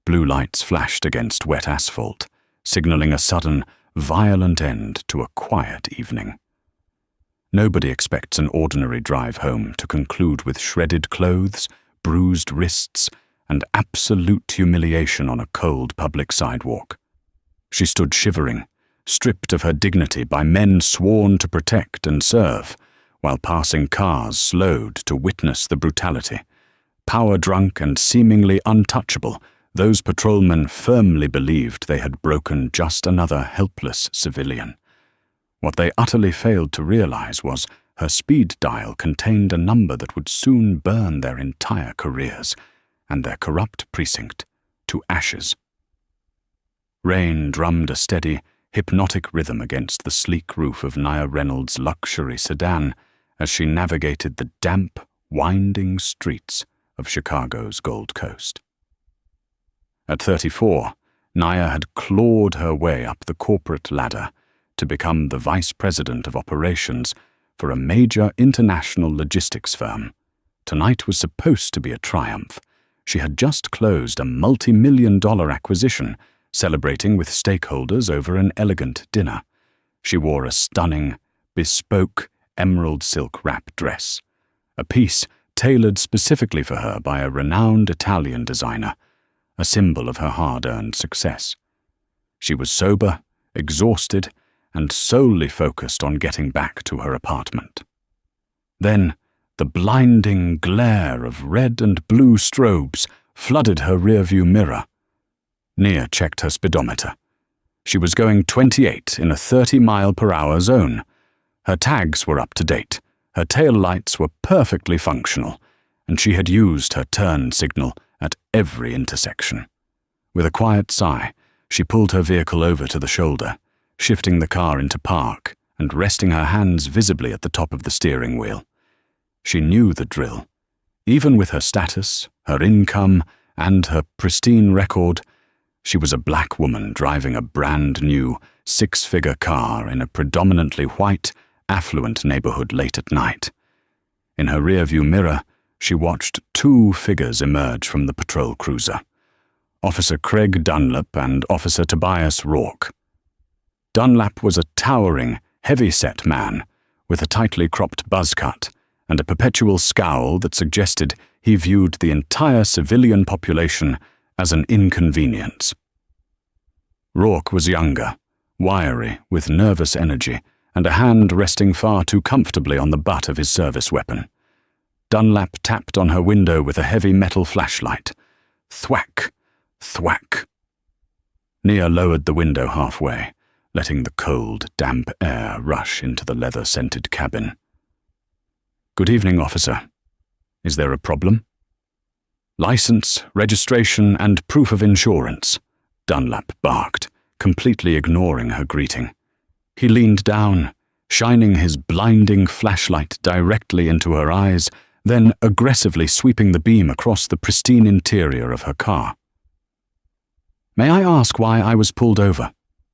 Blue lights flashed against wet asphalt, signaling a sudden, violent end to a quiet evening. Nobody expects an ordinary drive home to conclude with shredded clothes, bruised wrists, and absolute humiliation on a cold public sidewalk. She stood shivering, stripped of her dignity by men sworn to protect and serve, while passing cars slowed to witness the brutality. Power-drunk and seemingly untouchable, those patrolmen firmly believed they had broken just another helpless civilian. What they utterly failed to realize was her speed dial contained a number that would soon burn their entire careers and their corrupt precinct to ashes. Rain drummed a steady, hypnotic rhythm against the sleek roof of Nia Reynolds' luxury sedan as she navigated the damp, winding streets of Chicago's Gold Coast. At 34, Nia had clawed her way up the corporate ladder to become the vice president of operations for a major international logistics firm. Tonight was supposed to be a triumph. She had just closed a multi-million-dollar acquisition, celebrating with stakeholders over an elegant dinner. She wore a stunning, bespoke emerald silk wrap dress, a piece tailored specifically for her by a renowned Italian designer, a symbol of her hard-earned success. She was sober, exhausted, and solely focused on getting back to her apartment. Then, the blinding glare of red and blue strobes flooded her rearview mirror. Nia checked her speedometer. She was going 28 in a 30-mile-per-hour zone. Her tags were up to date, her tail lights were perfectly functional, and she had used her turn signal at every intersection. With a quiet sigh, she pulled her vehicle over to the shoulder, shifting the car into park and resting her hands visibly at the top of the steering wheel. She knew the drill. Even with her status, her income, and her pristine record, she was a black woman driving a brand-new, six-figure car in a predominantly white, affluent neighborhood late at night. In her rearview mirror, she watched two figures emerge from the patrol cruiser, Officer Craig Dunlap and Officer Tobias Rourke. Dunlap was a towering, heavy-set man with a tightly cropped buzz cut and a perpetual scowl that suggested he viewed the entire civilian population as an inconvenience. Rourke was younger, wiry, with nervous energy, and a hand resting far too comfortably on the butt of his service weapon. Dunlap tapped on her window with a heavy metal flashlight. Thwack, thwack. Nia lowered the window halfway, letting the cold, damp air rush into the leather-scented cabin. "Good evening, officer. Is there a problem?" "License, registration, and proof of insurance," Dunlap barked, completely ignoring her greeting. He leaned down, shining his blinding flashlight directly into her eyes, then aggressively sweeping the beam across the pristine interior of her car. "May I ask why I was pulled over?"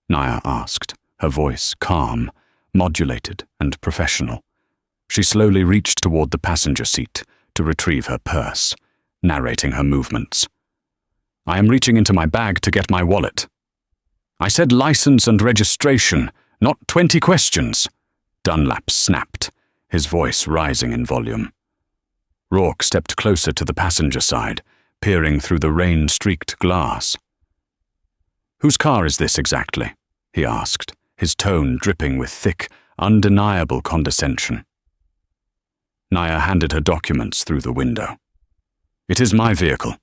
Nia asked, her voice calm, modulated, and professional. She slowly reached toward the passenger seat to retrieve her purse, narrating her movements. "I am reaching into my bag to get my wallet." "I said license and registration, not 20 questions," Dunlap snapped, his voice rising in volume. Rourke stepped closer to the passenger side, peering through the rain-streaked glass. "Whose car is this exactly?" he asked, his tone dripping with thick, undeniable condescension. Nia handed her documents through the window. "It is my vehicle.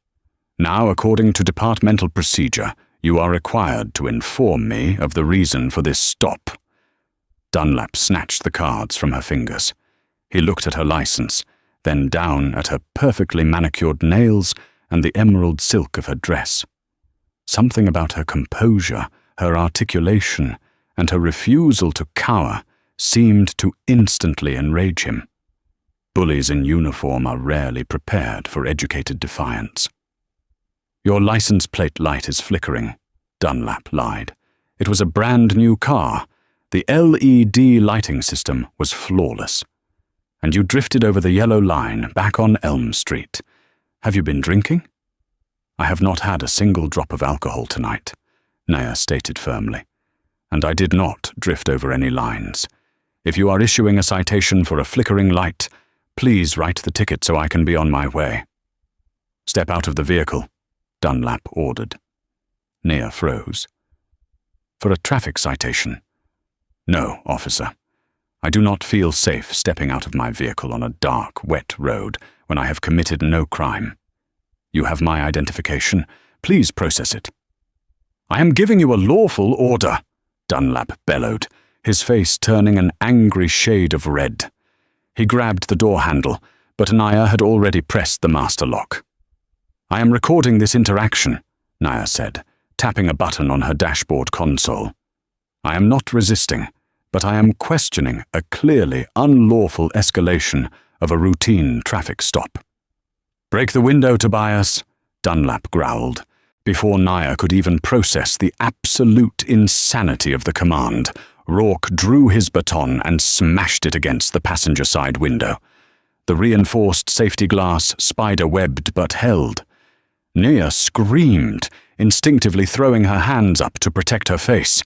Now, according to departmental procedure, you are required to inform me of the reason for this stop." Dunlap snatched the cards from her fingers. He looked at her license, then down at her perfectly manicured nails and the emerald silk of her dress. Something about her composure, her articulation, and her refusal to cower seemed to instantly enrage him. Bullies in uniform are rarely prepared for educated defiance. "Your license plate light is flickering," Dunlap lied. "It was a brand new car. The LED lighting system was flawless. And you drifted over the yellow line back on Elm Street. Have you been drinking?" I have not had a single drop of alcohol tonight, Naya stated firmly. And I did not drift over any lines. If you are issuing a citation for a flickering light, please write the ticket so I can be on my way. Step out of the vehicle, Dunlap ordered. Naya froze. For a traffic citation? No, officer. I do not feel safe stepping out of my vehicle on a dark, wet road when I have committed no crime. You have my identification. Please process it. I am giving you a lawful order, Dunlap bellowed, his face turning an angry shade of red. He grabbed the door handle, but Naya had already pressed the master lock. I am recording this interaction, Naya said, tapping a button on her dashboard console. I am not resisting, but I am questioning a clearly unlawful escalation of a routine traffic stop. Break the window, Tobias, Dunlap growled. Before Naya could even process the absolute insanity of the command, Rourke drew his baton and smashed it against the passenger side window. The reinforced safety glass spider-webbed but held. Naya screamed, instinctively throwing her hands up to protect her face.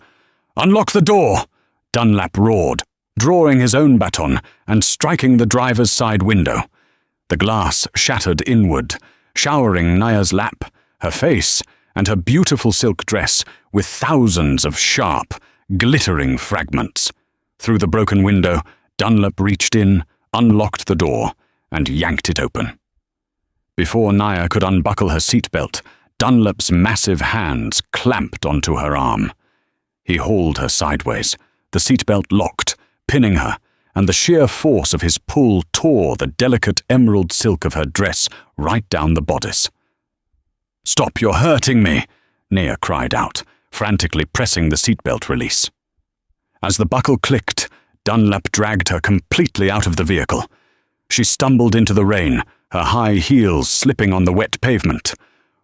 "Unlock the door!" Dunlap roared, drawing his own baton and striking the driver's side window. The glass shattered inward, showering Naya's lap, her face, and her beautiful silk dress with thousands of sharp, glittering fragments. Through the broken window, Dunlap reached in, unlocked the door, and yanked it open. Before Naya could unbuckle her seatbelt, Dunlap's massive hands clamped onto her arm. He hauled her sideways, the seatbelt locked, pinning her, and the sheer force of his pull tore the delicate emerald silk of her dress right down the bodice. "Stop, you're hurting me," Naya cried out, frantically pressing the seatbelt release. As the buckle clicked, Dunlap dragged her completely out of the vehicle. She stumbled into the rain, her high heels slipping on the wet pavement.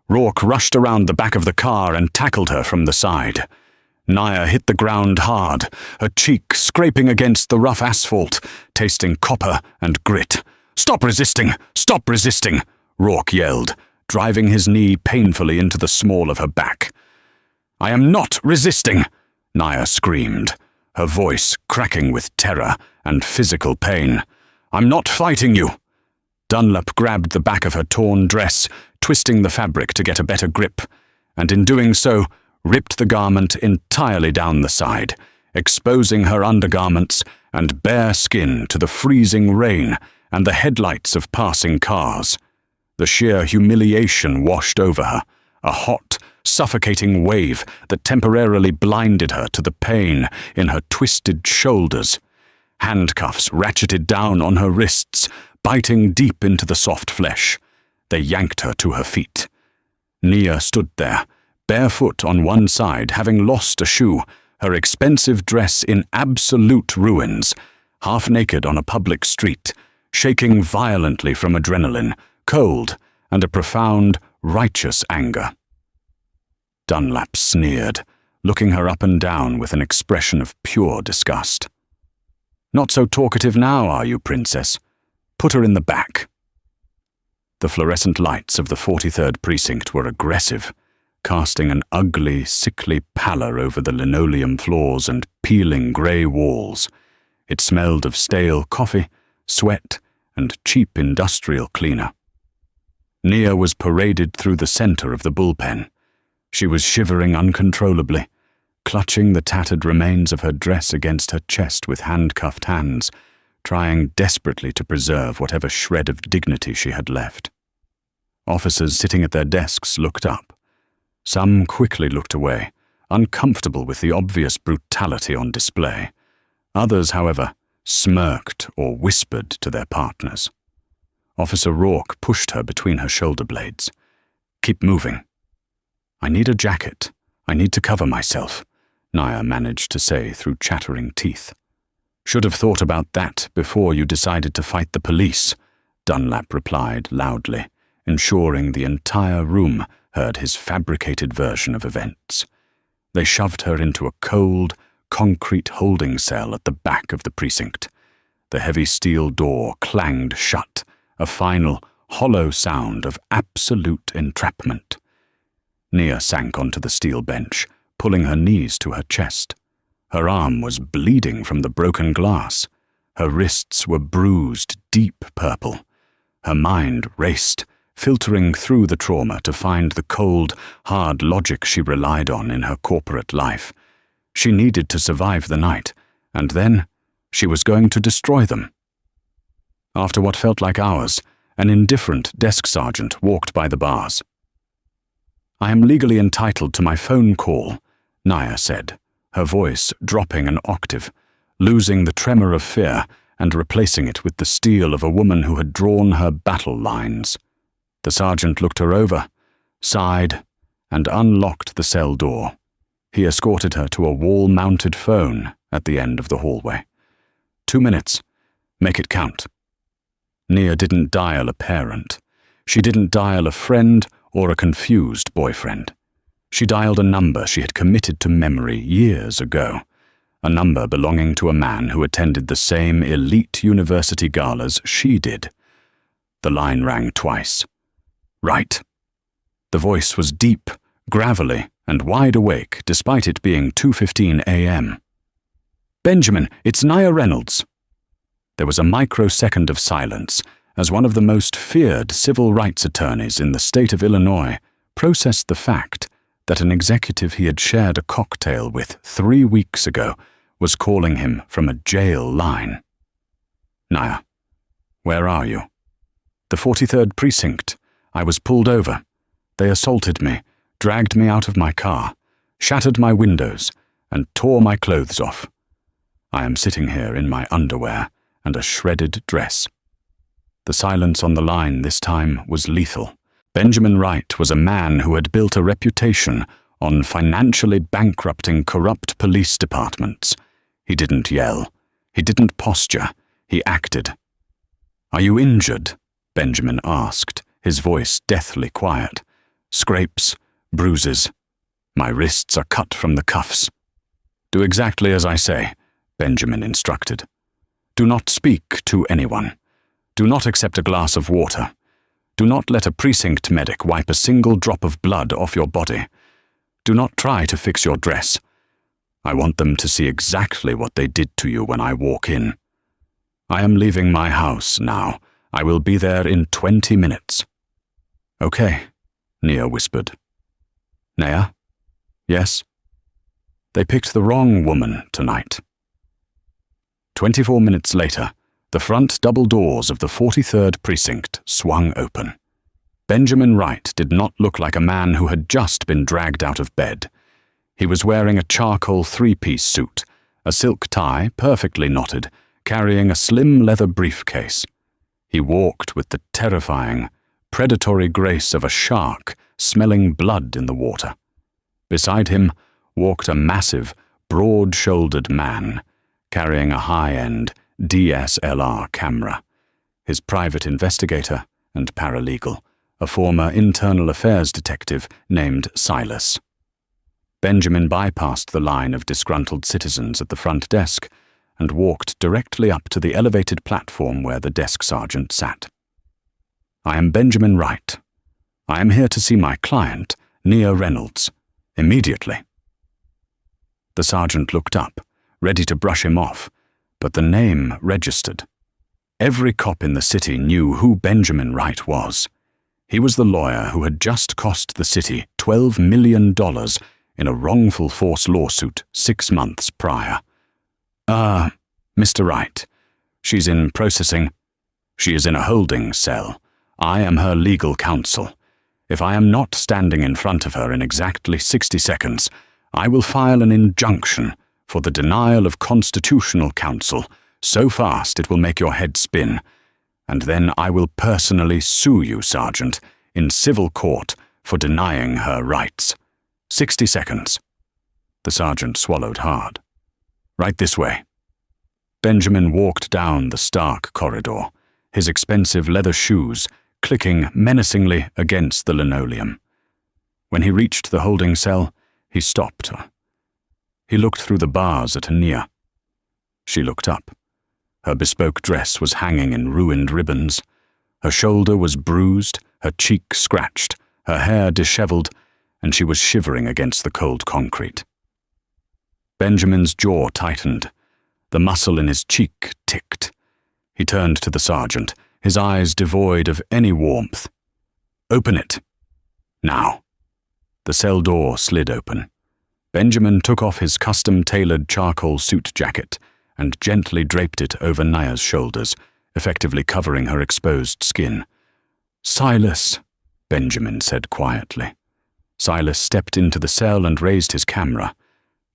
Rourke rushed around the back of the car and tackled her from the side. Naya hit the ground hard, her cheek scraping against the rough asphalt, tasting copper and grit. "Stop resisting! Stop resisting!" Rourke yelled, driving his knee painfully into the small of her back. "I am not resisting!" Naya screamed, her voice cracking with terror and physical pain. "I'm not fighting you!" Dunlap grabbed the back of her torn dress, twisting the fabric to get a better grip, and in doing so, ripped the garment entirely down the side, exposing her undergarments and bare skin to the freezing rain and the headlights of passing cars. The sheer humiliation washed over her, a hot, suffocating wave that temporarily blinded her to the pain in her twisted shoulders. Handcuffs ratcheted down on her wrists, biting deep into the soft flesh. They yanked her to her feet. Naya stood there, barefoot on one side, having lost a shoe, her expensive dress in absolute ruins, half naked on a public street, shaking violently from adrenaline, cold, and a profound, righteous anger. Dunlap sneered, looking her up and down with an expression of pure disgust. "Not so talkative now, are you, princess? Put her in the back." The fluorescent lights of the 43rd Precinct were aggressive, casting an ugly, sickly pallor over the linoleum floors and peeling grey walls. It smelled of stale coffee, sweat, and cheap industrial cleaner. Naya was paraded through the center of the bullpen. She was shivering uncontrollably, clutching the tattered remains of her dress against her chest with handcuffed hands, trying desperately to preserve whatever shred of dignity she had left. Officers sitting at their desks looked up. Some quickly looked away, uncomfortable with the obvious brutality on display. Others, however, smirked or whispered to their partners. Officer Rourke pushed her between her shoulder blades. "Keep moving." "I need a jacket. I need to cover myself," Naya managed to say through chattering teeth. "Should have thought about that before you decided to fight the police," Dunlap replied loudly, ensuring the entire room heard his fabricated version of events. They shoved her into a cold, concrete holding cell at the back of the precinct. The heavy steel door clanged shut, a final, hollow sound of absolute entrapment. Nia sank onto the steel bench, pulling her knees to her chest. Her arm was bleeding from the broken glass. Her wrists were bruised deep purple. Her mind raced, filtering through the trauma to find the cold, hard logic she relied on in her corporate life. She needed to survive the night, and then she was going to destroy them. After what felt like hours, an indifferent desk sergeant walked by the bars. "I am legally entitled to my phone call," Nia said, her voice dropping an octave, losing the tremor of fear and replacing it with the steel of a woman who had drawn her battle lines. The sergeant looked her over, sighed, and unlocked the cell door. He escorted her to a wall-mounted phone at the end of the hallway. 2 minutes. Make it count. Nia didn't dial a parent. She didn't dial a friend or a confused boyfriend. She dialed a number she had committed to memory years ago, a number belonging to a man who attended the same elite university galas she did. The line rang twice. "Right." The voice was deep, gravelly, and wide awake despite it being 2:15 a.m. "Benjamin, it's Nia Reynolds." There was a microsecond of silence as one of the most feared civil rights attorneys in the state of Illinois processed the fact that an executive he had shared a cocktail with 3 weeks ago was calling him from a jail line. "Nia, where are you?" "The 43rd Precinct. I was pulled over. They assaulted me, dragged me out of my car, shattered my windows, and tore my clothes off. I am sitting here in my underwear and a shredded dress." The silence on the line this time was lethal. Benjamin Wright was a man who had built a reputation on financially bankrupting corrupt police departments. He didn't yell. He didn't posture. He acted. "Are you injured?" Benjamin asked, his voice deathly quiet. "Scrapes, bruises. My wrists are cut from the cuffs." "Do exactly as I say," Benjamin instructed. "Do not speak to anyone. Do not accept a glass of water. Do not let a precinct medic wipe a single drop of blood off your body. Do not try to fix your dress. I want them to see exactly what they did to you when I walk in. I am leaving my house now. I will be there in 20 minutes. "Okay," Nia whispered. "Nia? Yes?" They picked the wrong woman tonight. 24 minutes later, the front double doors of the 43rd Precinct swung open. Benjamin Wright did not look like a man who had just been dragged out of bed. He was wearing a charcoal 3-piece suit, a silk tie perfectly knotted, carrying a slim leather briefcase. He walked with the terrifying, predatory grace of a shark smelling blood in the water. Beside him walked a massive, broad-shouldered man, carrying a high-end DSLR camera, his private investigator and paralegal, a former internal affairs detective named Silas. Benjamin bypassed the line of disgruntled citizens at the front desk and walked directly up to the elevated platform where the desk sergeant sat. "I am Benjamin Wright. I am here to see my client, Nia Reynolds, immediately." The sergeant looked up, ready to brush him off, but the name registered. Every cop in the city knew who Benjamin Wright was. He was the lawyer who had just cost the city $12 million in a wrongful force lawsuit 6 months prior. Mr. Wright, she's in processing. She is in a holding cell. I am her legal counsel. If I am not standing in front of her in exactly 60 seconds, I will file an injunction for the denial of constitutional counsel so fast it will make your head spin, and then I will personally sue you, Sergeant, in civil court for denying her rights. 60 seconds. The sergeant swallowed hard. "Right this way." Benjamin walked down the stark corridor, his expensive leather shoes clicking menacingly against the linoleum. When he reached the holding cell, he stopped. He looked through the bars at Nia. She looked up. Her bespoke dress was hanging in ruined ribbons. Her shoulder was bruised, her cheek scratched, her hair disheveled, and she was shivering against the cold concrete. Benjamin's jaw tightened. The muscle in his cheek ticked. He turned to the sergeant, his eyes devoid of any warmth. "Open it. Now." The cell door slid open. Benjamin took off his custom-tailored charcoal suit jacket and gently draped it over Naya's shoulders, effectively covering her exposed skin. "Silas," Benjamin said quietly. Silas stepped into the cell and raised his camera.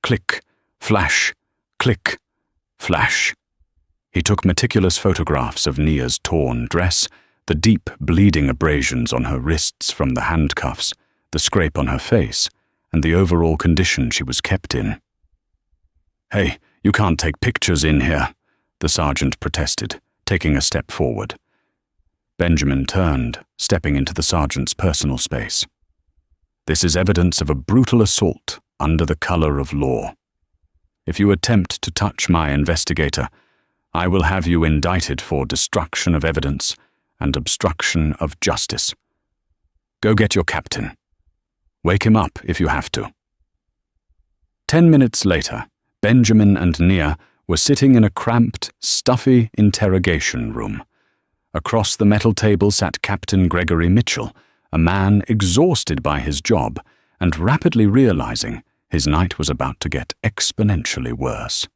Click, flash, click, flash. He took meticulous photographs of Nia's torn dress, the deep bleeding abrasions on her wrists from the handcuffs, the scrape on her face, and the overall condition she was kept in. "Hey, you can't take pictures in here," the sergeant protested, taking a step forward. Benjamin turned, stepping into the sergeant's personal space. "This is evidence of a brutal assault under the color of law. If you attempt to touch my investigator, I will have you indicted for destruction of evidence and obstruction of justice. Go get your captain. Wake him up if you have to." 10 minutes later, Benjamin and Nia were sitting in a cramped, stuffy interrogation room. Across the metal table sat Captain Gregory Mitchell, a man exhausted by his job and rapidly realizing his night was about to get exponentially worse.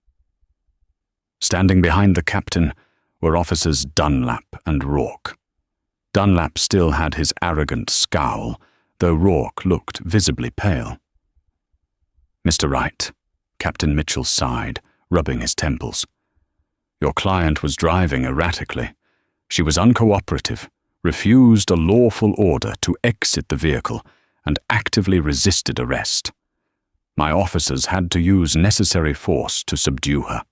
Standing behind the captain were officers Dunlap and Rourke. Dunlap still had his arrogant scowl, though Rourke looked visibly pale. "Mr. Wright," Captain Mitchell sighed, rubbing his temples. "Your client was driving erratically. She was uncooperative, refused a lawful order to exit the vehicle, and actively resisted arrest. My officers had to use necessary force to subdue her."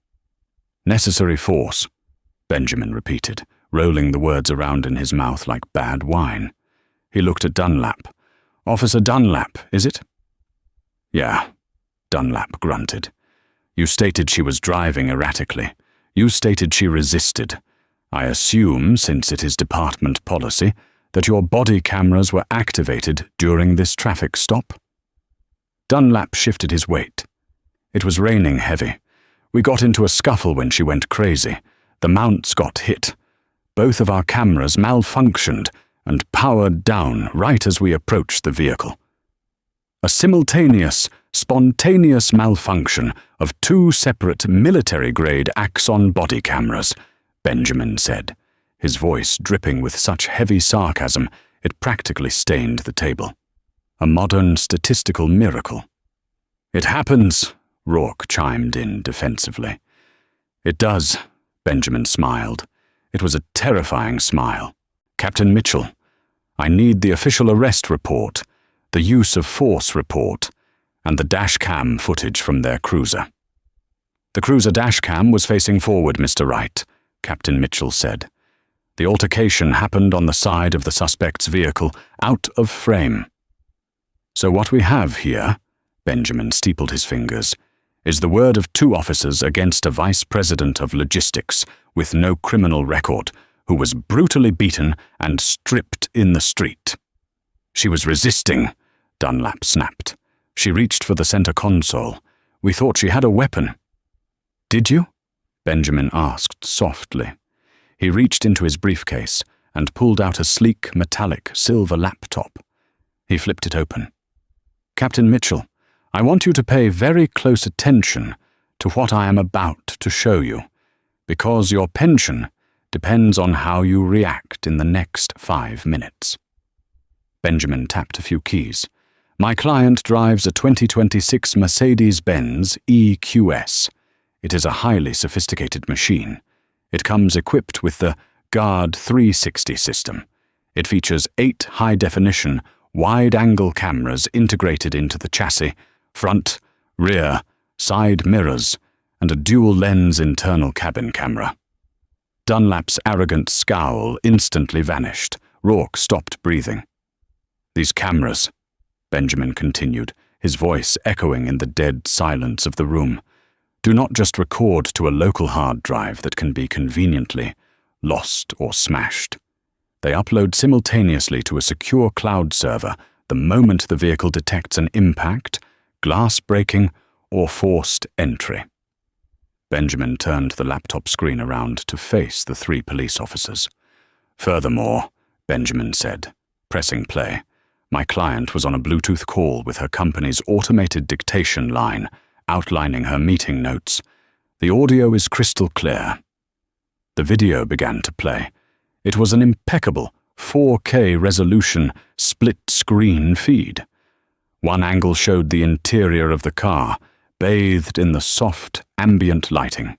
"Necessary force," Benjamin repeated, rolling the words around in his mouth like bad wine. He looked at Dunlap. "Officer Dunlap, is it?" "Yeah," Dunlap grunted. "You stated she was driving erratically. You stated she resisted. I assume, since it is department policy, that your body cameras were activated during this traffic stop?" Dunlap shifted his weight. "It was raining heavy. We got into a scuffle when she went crazy. The mounts got hit. Both of our cameras malfunctioned and powered down right as we approached the vehicle. A simultaneous, spontaneous malfunction of 2 separate military-grade Axon body cameras," Benjamin said, his voice dripping with such heavy sarcasm it practically stained the table. "A modern statistical miracle." "It happens," Rourke chimed in defensively. "It does," Benjamin smiled. It was a terrifying smile. "Captain Mitchell, I need the official arrest report, the use of force report, and the dashcam footage from their cruiser." "The cruiser dashcam was facing forward, Mr. Wright," Captain Mitchell said. "The altercation happened on the side of the suspect's vehicle, out of frame." "So what we have here," Benjamin steepled his fingers, "is the word of 2 officers against a vice president of logistics with no criminal record, who was brutally beaten and stripped in the street." "She was resisting," Dunlap snapped. "She reached for the center console. We thought she had a weapon." "Did you?" Benjamin asked softly. He reached into his briefcase and pulled out a sleek, metallic, silver laptop. He flipped it open. "Captain Mitchell, I want you to pay very close attention to what I am about to show you, because your pension depends on how you react in the next 5 minutes." Benjamin tapped a few keys. "My client drives a 2026 Mercedes-Benz EQS. It is a highly sophisticated machine. It comes equipped with the Guard 360 system. It features 8 high-definition, wide-angle cameras integrated into the chassis, front, rear, side mirrors, and a dual-lens internal cabin camera." Dunlap's arrogant scowl instantly vanished. Rourke stopped breathing. "These cameras," Benjamin continued, his voice echoing in the dead silence of the room, "do not just record to a local hard drive that can be conveniently lost or smashed. They upload simultaneously to a secure cloud server the moment the vehicle detects an impact, glass breaking, or forced entry. Benjamin turned the laptop screen around to face the 3 police officers. "Furthermore," Benjamin said, pressing play, "my client was on a Bluetooth call with her company's automated dictation line, outlining her meeting notes. The audio is crystal clear." The video began to play. It was an impeccable 4K resolution split-screen feed. One angle showed the interior of the car, bathed in the soft, ambient lighting.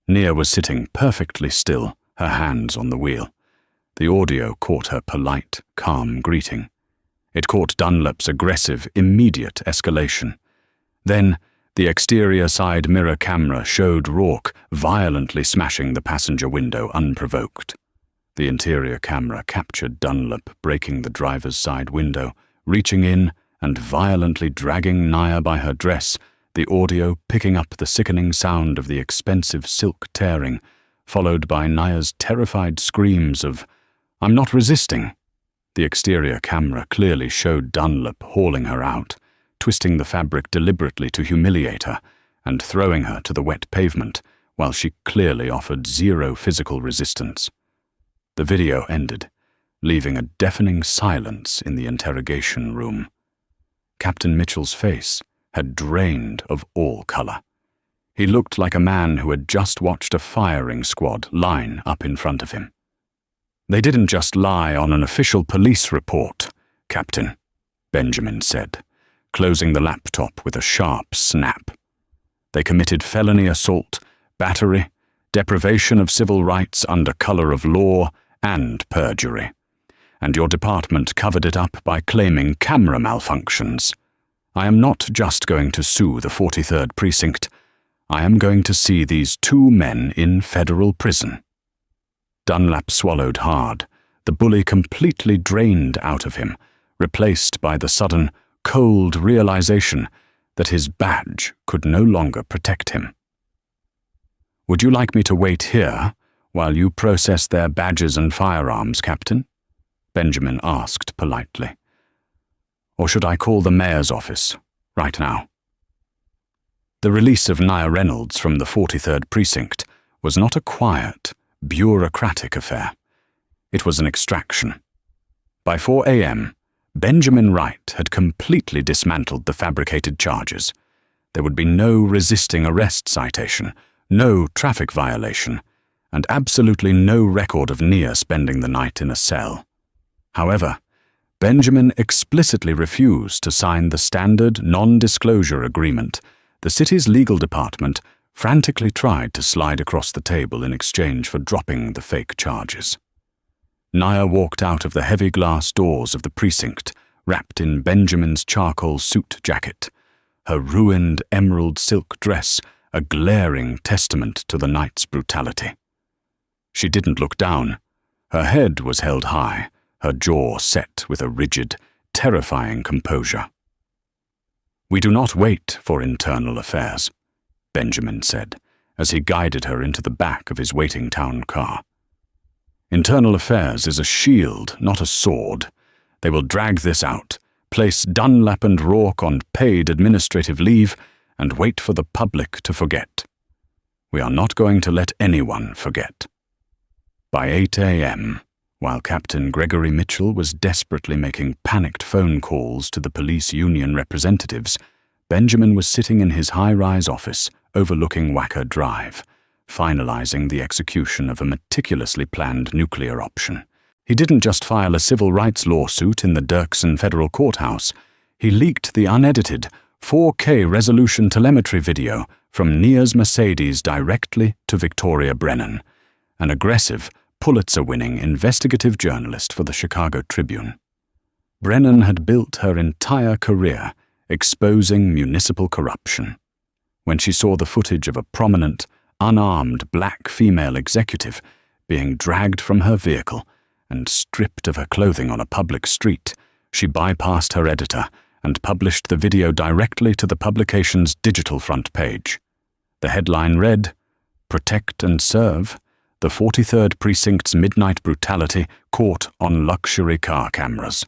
Nia was sitting perfectly still, her hands on the wheel. The audio caught her polite, calm greeting. It caught Dunlap's aggressive, immediate escalation. Then, the exterior side mirror camera showed Rourke violently smashing the passenger window unprovoked. The interior camera captured Dunlap breaking the driver's side window, reaching in and violently dragging Nia by her dress, the audio picking up the sickening sound of the expensive silk tearing, followed by Nia's terrified screams of, "I'm not resisting." The exterior camera clearly showed Dunlap hauling her out, twisting the fabric deliberately to humiliate her, and throwing her to the wet pavement, while she clearly offered zero physical resistance. The video ended, leaving a deafening silence in the interrogation room. Captain Mitchell's face had drained of all color. He looked like a man who had just watched a firing squad line up in front of him. "They didn't just lie on an official police report, Captain," Benjamin said, closing the laptop with a sharp snap. "They committed felony assault, battery, deprivation of civil rights under color of law, and perjury. And your department covered it up by claiming camera malfunctions. I am not just going to sue the 43rd Precinct. I am going to see these 2 men in federal prison." Dunlap swallowed hard, the bully completely drained out of him, replaced by the sudden, cold realization that his badge could no longer protect him. "Would you like me to wait here while you process their badges and firearms, Captain?" Benjamin asked politely. "Or should I call the mayor's office right now?" The release of Nia Reynolds from the 43rd Precinct was not a quiet, bureaucratic affair. It was an extraction. By 4 a.m., Benjamin Wright had completely dismantled the fabricated charges. There would be no resisting arrest citation, no traffic violation, and absolutely no record of Nia spending the night in a cell. However, Benjamin explicitly refused to sign the standard non-disclosure agreement the city's legal department frantically tried to slide across the table in exchange for dropping the fake charges. Nia walked out of the heavy glass doors of the precinct, wrapped in Benjamin's charcoal suit jacket, her ruined emerald silk dress a glaring testament to the night's brutality. She didn't look down. Her head was held high, her jaw set with a rigid, terrifying composure. "We do not wait for internal affairs," Benjamin said, as he guided her into the back of his waiting town car. "Internal affairs is a shield, not a sword. They will drag this out, place Dunlap and Rourke on paid administrative leave, and wait for the public to forget. We are not going to let anyone forget." By 8 a.m., while Captain Gregory Mitchell was desperately making panicked phone calls to the police union representatives, Benjamin was sitting in his high-rise office overlooking Wacker Drive, finalizing the execution of a meticulously planned nuclear option. He didn't just file a civil rights lawsuit in the Dirksen Federal Courthouse. He leaked the unedited 4K resolution telemetry video from Nia's Mercedes directly to Victoria Brennan, an aggressive, Pulitzer-winning investigative journalist for the Chicago Tribune. Brennan had built her entire career exposing municipal corruption. When she saw the footage of a prominent, unarmed black female executive being dragged from her vehicle and stripped of her clothing on a public street, she bypassed her editor and published the video directly to the publication's digital front page. The headline read, "Protect and Serve, the 43rd Precinct's midnight brutality caught on luxury car cameras."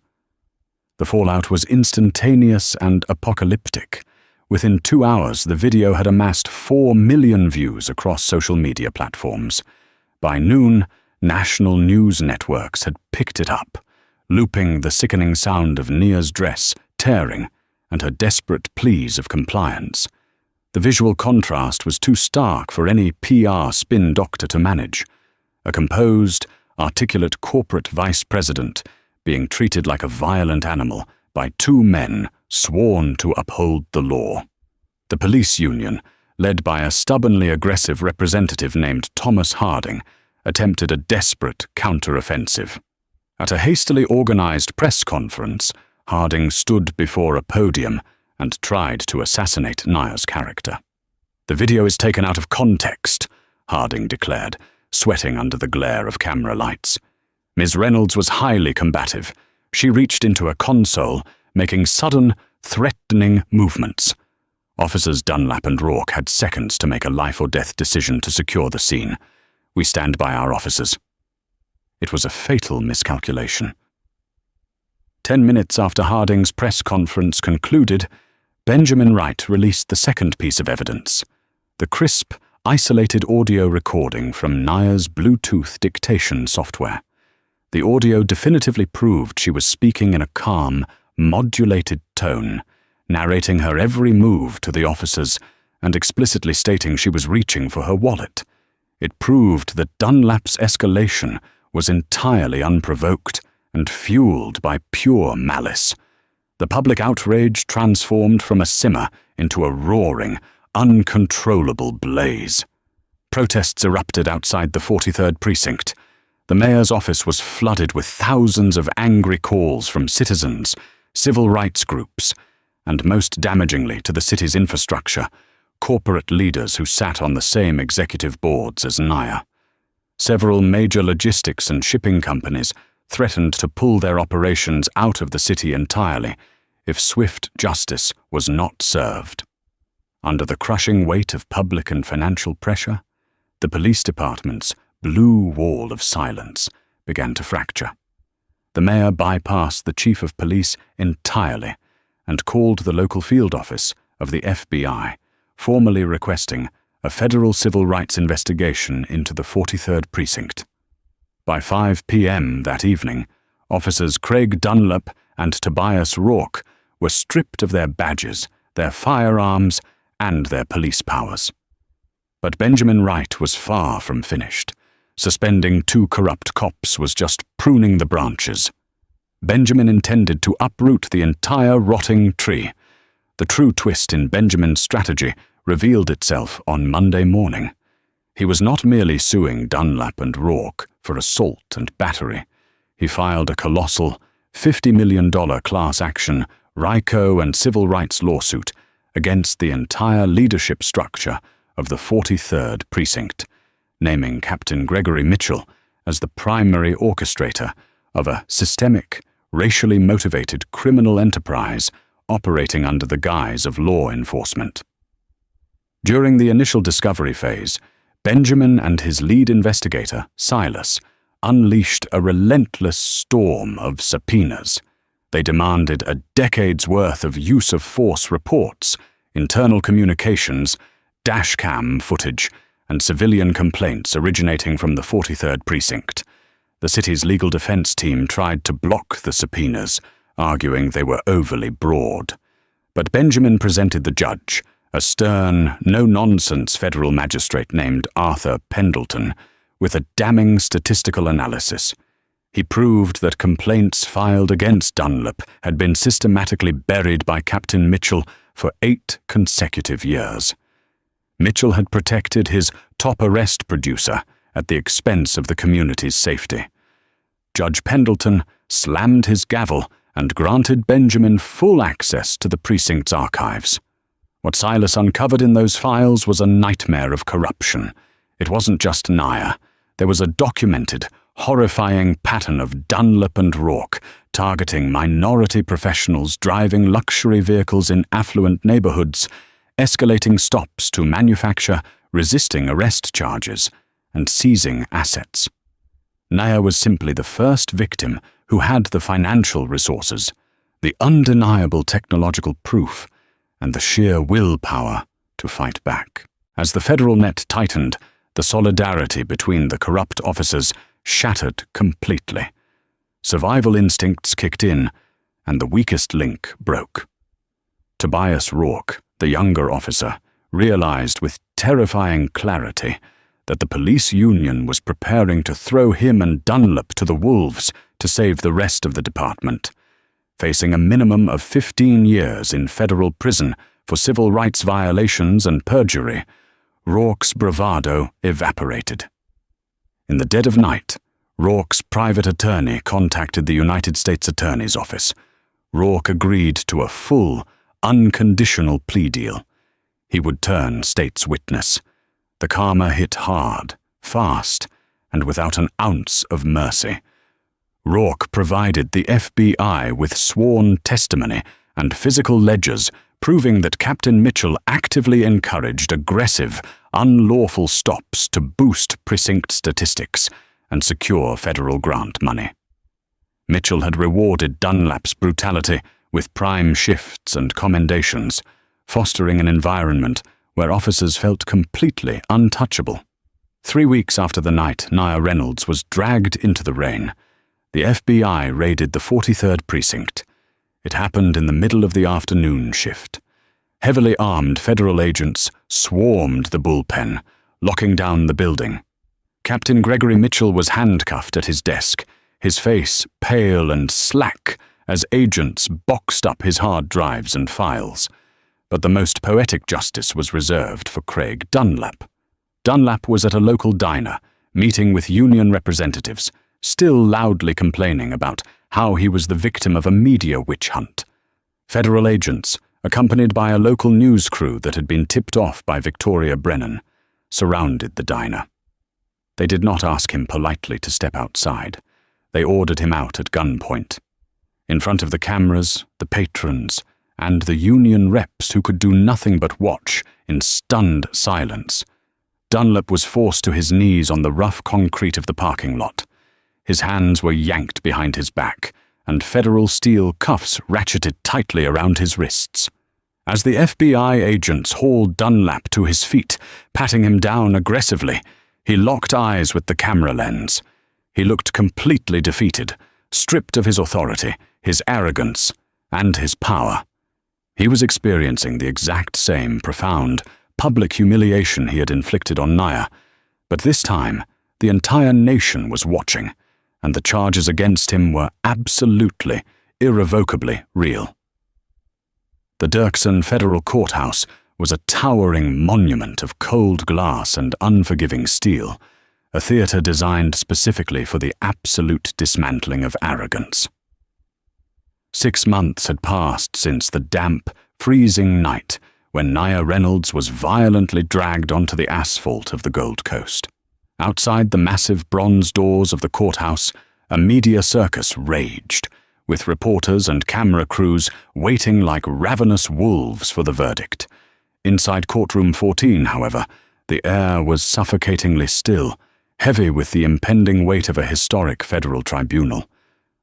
The fallout was instantaneous and apocalyptic. Within 2 hours, the video had amassed 4 million views across social media platforms. By noon, national news networks had picked it up, looping the sickening sound of Nia's dress tearing and her desperate pleas of compliance. The visual contrast was too stark for any PR spin doctor to manage. A composed, articulate corporate vice president being treated like a violent animal by 2 men sworn to uphold the law. The police union, led by a stubbornly aggressive representative named Thomas Harding, attempted a desperate counter-offensive. At a hastily organized press conference, Harding stood before a podium and tried to assassinate Nia's character. "The video is taken out of context," Harding declared, sweating under the glare of camera lights. Ms. Reynolds was highly combative. She reached into a console, making sudden, threatening movements. Officers Dunlap and Rourke had seconds to make a life-or-death decision to secure the scene. "We stand by our officers." It was a fatal miscalculation. 10 minutes after Harding's press conference concluded, Benjamin Wright released the second piece of evidence, the crisp, isolated audio recording from Nia's Bluetooth dictation software. The audio definitively proved she was speaking in a calm, modulated tone, narrating her every move to the officers and explicitly stating she was reaching for her wallet. It proved that Dunlap's escalation was entirely unprovoked and fueled by pure malice. The public outrage transformed from a simmer into a roaring, uncontrollable blaze. Protests erupted outside the 43rd Precinct. The mayor's office was flooded with thousands of angry calls from citizens, civil rights groups, and most damagingly to the city's infrastructure, corporate leaders who sat on the same executive boards as Nia. Several major logistics and shipping companies threatened to pull their operations out of the city entirely if swift justice was not served. Under the crushing weight of public and financial pressure, the police department's blue wall of silence began to fracture. The mayor bypassed the chief of police entirely and called the local field office of the FBI, formally requesting a federal civil rights investigation into the 43rd Precinct. By 5 p.m. that evening, officers Craig Dunlap and Tobias Rourke were stripped of their badges, their firearms, and their police powers. But Benjamin Wright was far from finished. Suspending 2 corrupt cops was just pruning the branches. Benjamin intended to uproot the entire rotting tree. The true twist in Benjamin's strategy revealed itself on Monday morning. He was not merely suing Dunlap and Rourke for assault and battery. He filed a colossal $50 million class action RICO and civil rights lawsuit against the entire leadership structure of the 43rd Precinct, naming Captain Gregory Mitchell as the primary orchestrator of a systemic, racially motivated criminal enterprise operating under the guise of law enforcement. During the initial discovery phase, Benjamin and his lead investigator, Silas, unleashed a relentless storm of subpoenas. They demanded a decade's worth of use-of-force reports, internal communications, dashcam footage, and civilian complaints originating from the 43rd Precinct. The city's legal defense team tried to block the subpoenas, arguing they were overly broad. But Benjamin presented the judge, a stern, no-nonsense federal magistrate named Arthur Pendleton, with a damning statistical analysis. He proved that complaints filed against Dunlap had been systematically buried by Captain Mitchell for 8 consecutive years. Mitchell had protected his top arrest producer at the expense of the community's safety. Judge Pendleton slammed his gavel and granted Benjamin full access to the precinct's archives. What Silas uncovered in those files was a nightmare of corruption. It wasn't just Nia. There was a documented, horrifying pattern of Dunlap and Rourke targeting minority professionals driving luxury vehicles in affluent neighborhoods, escalating stops to manufacture resisting arrest charges, and seizing assets. Nia was simply the first victim who had the financial resources. the undeniable technological proof, and the sheer willpower to fight back. As the federal net tightened, the solidarity between the corrupt officers shattered completely. Survival instincts kicked in, and the weakest link broke. Tobias Rourke, the younger officer, realized with terrifying clarity that the police union was preparing to throw him and Dunlap to the wolves to save the rest of the department. Facing a minimum of 15 years in federal prison for civil rights violations and perjury, Rourke's bravado evaporated. In the dead of night, Rourke's private attorney contacted the United States Attorney's Office. Rourke agreed to a full, unconditional plea deal. He would turn state's witness. The karma hit hard, fast, and without an ounce of mercy. Rourke provided the FBI with sworn testimony and physical ledgers proving that Captain Mitchell actively encouraged aggressive, unlawful stops to boost precinct statistics and secure federal grant money. Mitchell had rewarded Dunlap's brutality with prime shifts and commendations, fostering an environment where officers felt completely untouchable. 3 weeks after the night Nia Reynolds was dragged into the rain, the FBI raided the 43rd Precinct. It happened in the middle of the afternoon shift. Heavily armed federal agents swarmed the bullpen, locking down the building. Captain Gregory Mitchell was handcuffed at his desk, his face pale and slack as agents boxed up his hard drives and files. But the most poetic justice was reserved for Craig Dunlap. Dunlap was at a local diner, meeting with union representatives, still loudly complaining about how he was the victim of a media witch hunt. Federal agents, accompanied by a local news crew that had been tipped off by Victoria Brennan, surrounded the diner. They did not ask him politely to step outside. They ordered him out at gunpoint. In front of the cameras, the patrons, and the union reps who could do nothing but watch in stunned silence, Dunlap was forced to his knees on the rough concrete of the parking lot. His hands were yanked behind his back, and federal steel cuffs ratcheted tightly around his wrists. As the FBI agents hauled Dunlap to his feet, patting him down aggressively, he locked eyes with the camera lens. He looked completely defeated, stripped of his authority, his arrogance, and his power. He was experiencing the exact same profound, public humiliation he had inflicted on Nia, but this time the entire nation was watching, and the charges against him were absolutely, irrevocably real. The Dirksen Federal Courthouse was a towering monument of cold glass and unforgiving steel, a theater designed specifically for the absolute dismantling of arrogance. 6 months had passed since the damp, freezing night when Nia Reynolds was violently dragged onto the asphalt of the Gold Coast. Outside the massive bronze doors of the courthouse, a media circus raged, with reporters and camera crews waiting like ravenous wolves for the verdict. Inside courtroom 14, however, the air was suffocatingly still, heavy with the impending weight of a historic federal tribunal.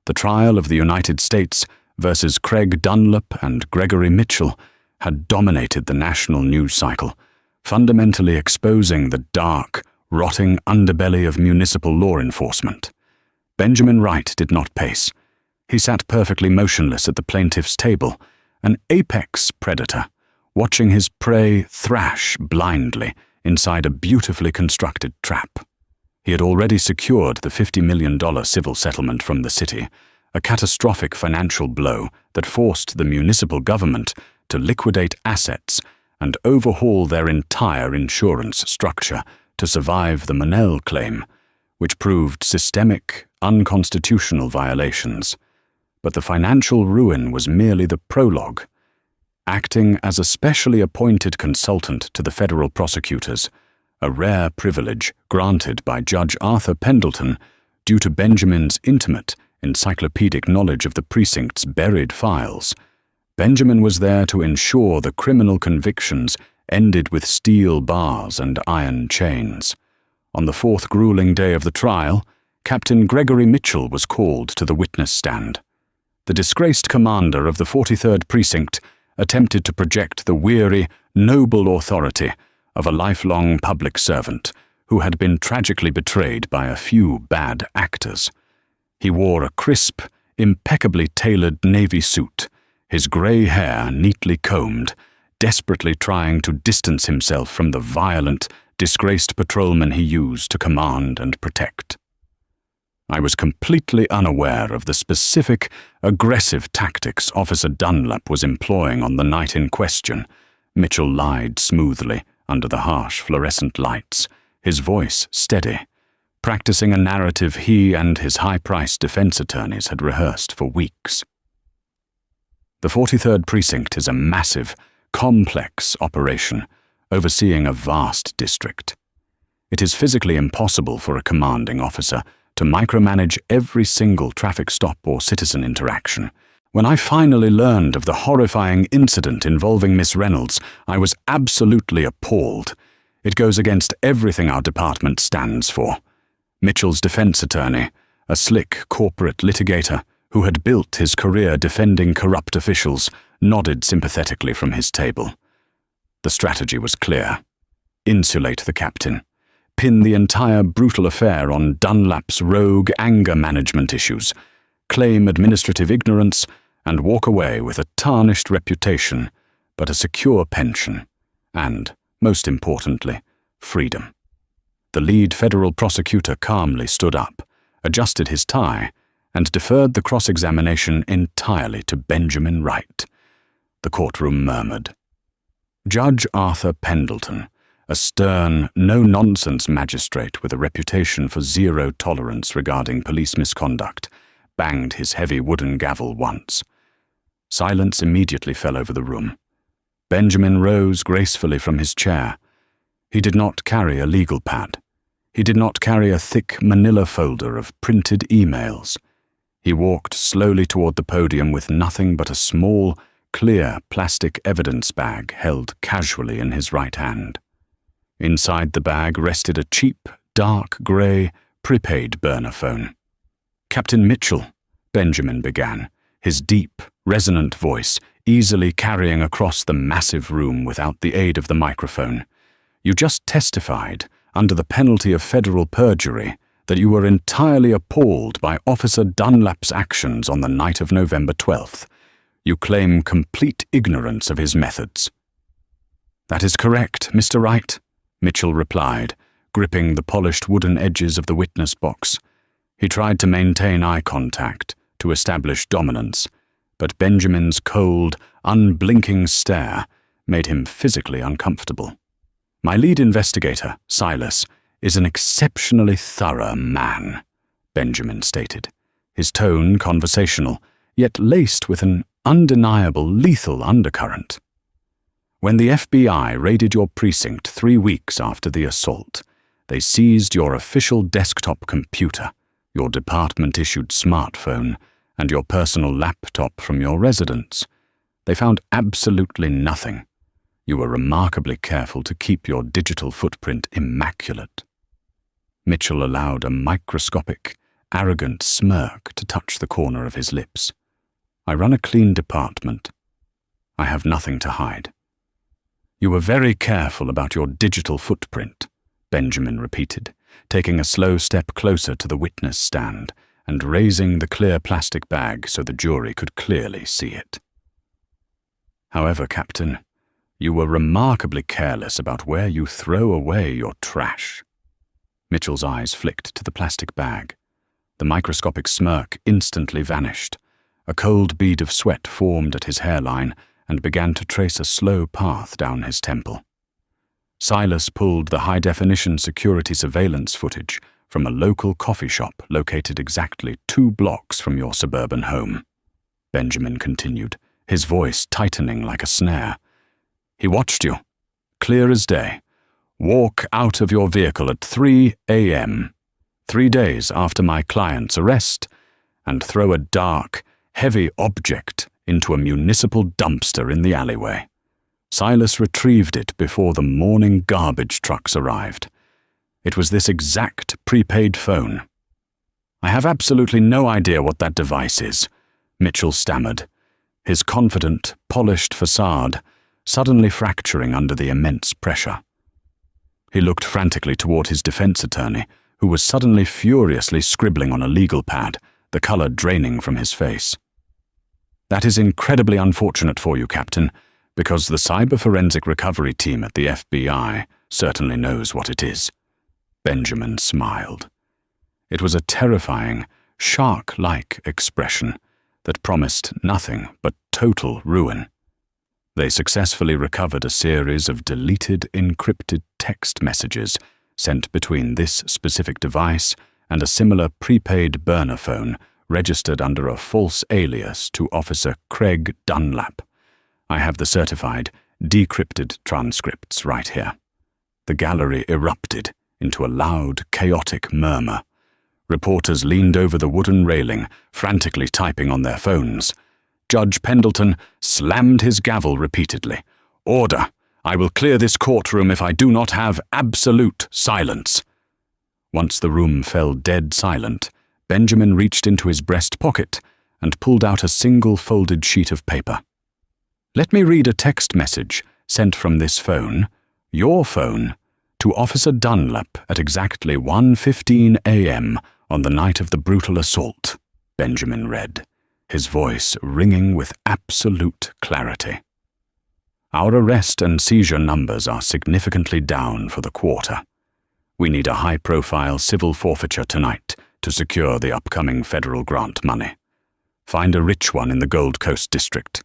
The trial of the United States versus Craig Dunlap and Gregory Mitchell had dominated the national news cycle, fundamentally exposing the dark, rotting underbelly of municipal law enforcement. Benjamin Wright did not pace. He sat perfectly motionless at the plaintiff's table, an apex predator, watching his prey thrash blindly inside a beautifully constructed trap. He had already secured the $50 million civil settlement from the city, a catastrophic financial blow that forced the municipal government to liquidate assets and overhaul their entire insurance structure to survive the Monell claim, which proved systemic, unconstitutional violations. But the financial ruin was merely the prologue. Acting as a specially appointed consultant to the federal prosecutors, a rare privilege granted by Judge Arthur Pendleton due to Benjamin's intimate, encyclopedic knowledge of the precinct's buried files, Benjamin was there to ensure the criminal convictions ended with steel bars and iron chains. On the 4th grueling day of the trial, Captain Gregory Mitchell was called to the witness stand. the disgraced commander of the 43rd Precinct attempted to project the weary, noble authority of a lifelong public servant who had been tragically betrayed by a few bad actors. He wore a crisp, impeccably tailored navy suit, his grey hair neatly combed, desperately trying to distance himself from the violent, disgraced patrolmen he used to command and protect. I was completely unaware of the specific, aggressive tactics Officer Dunlap was employing on the night in question. Mitchell lied smoothly under the harsh fluorescent lights, his voice steady, practicing a narrative he and his high-priced defense attorneys had rehearsed for weeks. The 43rd Precinct is a massive, complex operation, overseeing a vast district. It is physically impossible for a commanding officer to micromanage every single traffic stop or citizen interaction. When I finally learned of the horrifying incident involving Miss Reynolds, I was absolutely appalled. It goes against everything our department stands for. Mitchell's defense attorney, a slick corporate litigator who had built his career defending corrupt officials, nodded sympathetically from his table. The strategy was clear. Insulate the captain. Pin the entire brutal affair on Dunlap's rogue anger management issues, claim administrative ignorance, and walk away with a tarnished reputation, but a secure pension, and, most importantly, freedom. The lead federal prosecutor calmly stood up, adjusted his tie, and deferred the cross-examination entirely to Benjamin Wright. The courtroom murmured. Judge Arthur Pendleton, a stern, no-nonsense magistrate with a reputation for zero tolerance regarding police misconduct, banged his heavy wooden gavel once. Silence immediately fell over the room. Benjamin rose gracefully from his chair. He did not carry a legal pad. He did not carry a thick manila folder of printed emails. He walked slowly toward the podium with nothing but a small, clear plastic evidence bag held casually in his right hand. Inside the bag rested a cheap, dark grey, prepaid burner phone. "Captain Mitchell," Benjamin began, his deep, resonant voice easily carrying across the massive room without the aid of the microphone. "You just testified, under the penalty of federal perjury, that you were entirely appalled by Officer Dunlap's actions on the night of November 12th. You claim complete ignorance of his methods." "That is correct, Mr. Wright," Mitchell replied, gripping the polished wooden edges of the witness box. He tried to maintain eye contact, to establish dominance, but Benjamin's cold, unblinking stare made him physically uncomfortable. "My lead investigator, Silas, is an exceptionally thorough man," Benjamin stated, his tone conversational, yet laced with an undeniable lethal undercurrent. "When the FBI raided your precinct 3 weeks after the assault, they seized your official desktop computer, your department-issued smartphone, and your personal laptop from your residence. They found absolutely nothing. You were remarkably careful to keep your digital footprint immaculate." Mitchell allowed a microscopic, arrogant smirk to touch the corner of his lips. "I run a clean department. I have nothing to hide." "You were very careful about your digital footprint," Benjamin repeated, taking a slow step closer to the witness stand and raising the clear plastic bag so the jury could clearly see it. "However, Captain, you were remarkably careless about where you throw away your trash." Mitchell's eyes flicked to the plastic bag. The microscopic smirk instantly vanished. A cold bead of sweat formed at his hairline and began to trace a slow path down his temple. Silas pulled the high-definition security surveillance footage from a local coffee shop located exactly 2 blocks from your suburban home. Benjamin continued, his voice tightening like a snare. "He watched you, clear as day, walk out of your vehicle at 3 a.m., 3 days after my client's arrest, and throw a dark, heavy object into a municipal dumpster in the alleyway. Silas retrieved it before the morning garbage trucks arrived. It was this exact prepaid phone. I have absolutely no idea what that device is, Mitchell stammered, his confident, polished facade suddenly fracturing under the immense pressure. He looked frantically toward his defense attorney, who was suddenly furiously scribbling on a legal pad, the color draining from his face. "That is incredibly unfortunate for you, Captain, because the cyber forensic recovery team at the FBI certainly knows what it is." Benjamin smiled. It was a terrifying, shark-like expression that promised nothing but total ruin. They successfully recovered a series of deleted, encrypted text messages sent between this specific device and a similar prepaid burner phone registered under a false alias to Officer Craig Dunlap. I have the certified, decrypted transcripts right here. The gallery erupted into a loud, chaotic murmur. Reporters leaned over the wooden railing, frantically typing on their phones. Judge Pendleton slammed his gavel repeatedly. "Order! I will clear this courtroom if I do not have absolute silence." Once the room fell dead silent, Benjamin reached into his breast pocket and pulled out a single folded sheet of paper. "Let me read a text message sent from this phone, your phone, to Officer Dunlap at exactly 1:15 a.m. on the night of the brutal assault," Benjamin read, his voice ringing with absolute clarity. "Our arrest and seizure numbers are significantly down for the quarter. We need a high-profile civil forfeiture tonight to secure the upcoming federal grant money. Find a rich one in the Gold Coast district.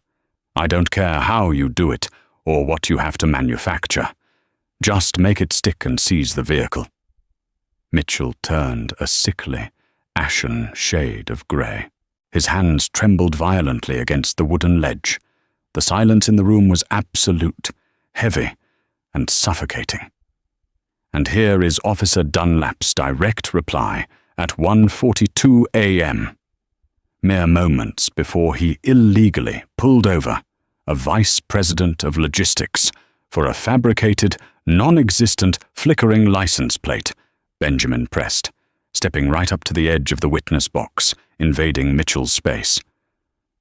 I don't care how you do it or what you have to manufacture. Just make it stick and seize the vehicle." Mitchell turned a sickly, ashen shade of grey. His hands trembled violently against the wooden ledge. The silence in the room was absolute, heavy, and suffocating. And here is Officer Dunlap's direct reply at 1:42 a.m., mere moments before he illegally pulled over a vice president of logistics for a fabricated, non-existent, flickering license plate. Benjamin pressed, stepping right up to the edge of the witness box, invading Mitchell's space.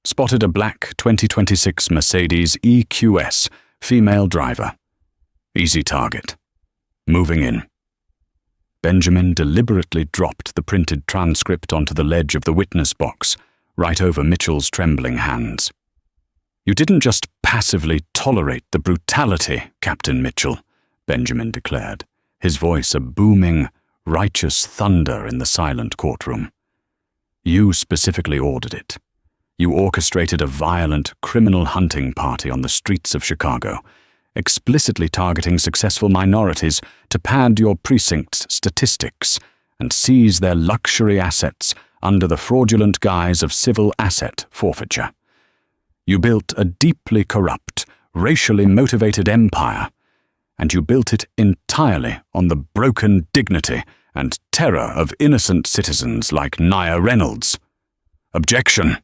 "Spotted a black 2026 Mercedes EQS, female driver. Easy target. Moving in." Benjamin deliberately dropped the printed transcript onto the ledge of the witness box, right over Mitchell's trembling hands. "You didn't just passively tolerate the brutality, Captain Mitchell," Benjamin declared, his voice a booming, righteous thunder in the silent courtroom. "You specifically ordered it. You orchestrated a violent criminal hunting party on the streets of Chicago, explicitly targeting successful minorities to pad your precinct's statistics and seize their luxury assets under the fraudulent guise of civil asset forfeiture. You built a deeply corrupt, racially motivated empire, and you built it entirely on the broken dignity and terror of innocent citizens like Nia Reynolds." "Objection!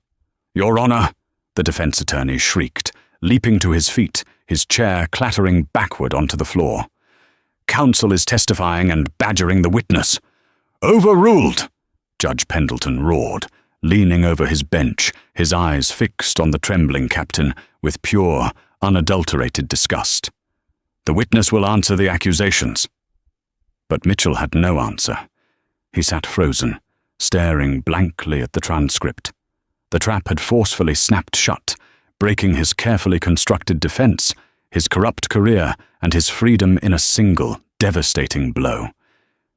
Your Honor!" the defense attorney shrieked, leaping to his feet, his chair clattering backward onto the floor. "Counsel is testifying and badgering the witness." "Overruled!" Judge Pendleton roared, leaning over his bench, his eyes fixed on the trembling captain with pure, unadulterated disgust. "The witness will answer the accusations." But Mitchell had no answer. He sat frozen, staring blankly at the transcript. The trap had forcefully snapped shut, breaking his carefully constructed defense, his corrupt career, and his freedom in a single, devastating blow.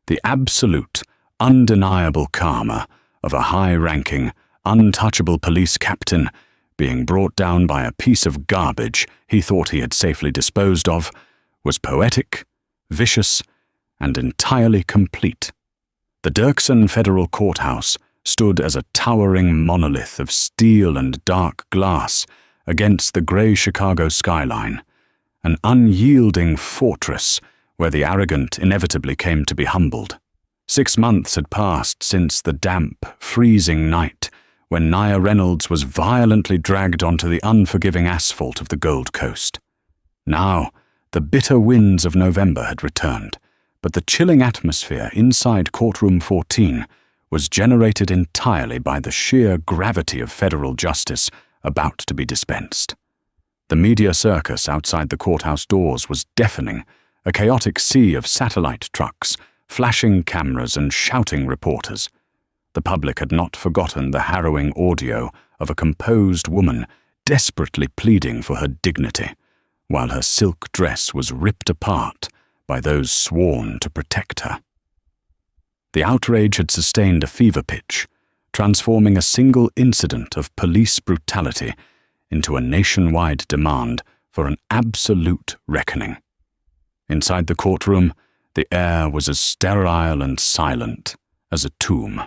The absolute, undeniable karma of a high-ranking, untouchable police captain being brought down by a piece of garbage he thought he had safely disposed of was poetic, vicious, and entirely complete. The Dirksen Federal Courthouse stood as a towering monolith of steel and dark glass against the grey Chicago skyline, an unyielding fortress where the arrogant inevitably came to be humbled. 6 months had passed since the damp, freezing night when Nia Reynolds was violently dragged onto the unforgiving asphalt of the Gold Coast. Now, the bitter winds of November had returned, but the chilling atmosphere inside Courtroom 14 was generated entirely by the sheer gravity of federal justice about to be dispensed. The media circus outside the courthouse doors was deafening, a chaotic sea of satellite trucks, flashing cameras and shouting reporters. The public had not forgotten the harrowing audio of a composed woman desperately pleading for her dignity, while her silk dress was ripped apart by those sworn to protect her. The outrage had sustained a fever pitch, transforming a single incident of police brutality into a nationwide demand for an absolute reckoning. Inside the courtroom, the air was as sterile and silent as a tomb.